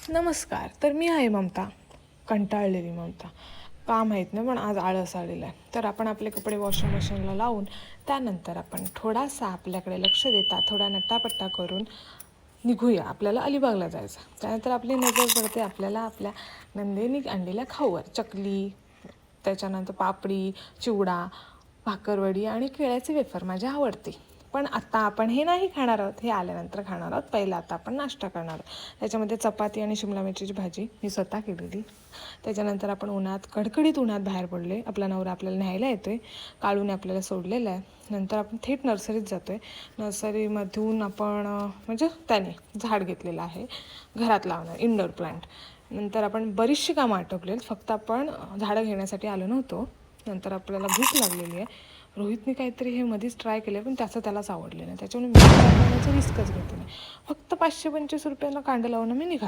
नमस्कार. तर मी आहे ममता, कंटाळलेली ममता. का माहीत नाही, पण आज आळस आलेला आहे. तर आपण आपले कपडे वॉशिंग मशीनला लावून त्यानंतर आपण थोडासा आपल्याकडे लक्ष देता थोडा नट्टापट्टा करून निघूया. आपल्याला अलिबागला जायचं. त्यानंतर आपली नजर पडते आपल्याला आपल्या नंदेनी आणलेल्या खाऊवर. चकली, त्याच्यानंतर पापडी, चिवडा, भाकरवडी आणि केळ्याचे वेफर माझे आवडते. पण आत्ता आपण हे नाही खाणार आहोत, हे आल्यानंतर खाणार आहोत. पहिला आता आपण नाश्ता करणार आहोत. त्याच्यामध्ये चपाती आणि शिमला मिरचीची भाजी मी स्वतः केलेली. त्याच्यानंतर आपण कडकडीत उन्हात बाहेर पडले. आपला नवरा आपल्याला न्यायला येतो आहे, काळूने आपल्याला सोडलेलं आहे. नंतर आपण थेट नर्सरीत जातो आहे. नर्सरीमधून आपण म्हणजे त्याने झाड घेतलेलं आहे घरात लावणार, इंडोर प्लांट. नंतर आपण बरीचशी कामं आटोपलेत, फक्त आपण झाडं घेण्यासाठी आलो नव्हतो. नंतर आपल्याला भूक लागलेली आहे. रोहितने काहीतरी हे मध्येच ट्राय केलं, पण त्याचं त्यालाच आवडले नाही. त्याच्यामुळे मी ट्राय करण्याचं रिस्कच घेते नाही. फक्त 525 रुपयांना कांडं लावून मी निघाले.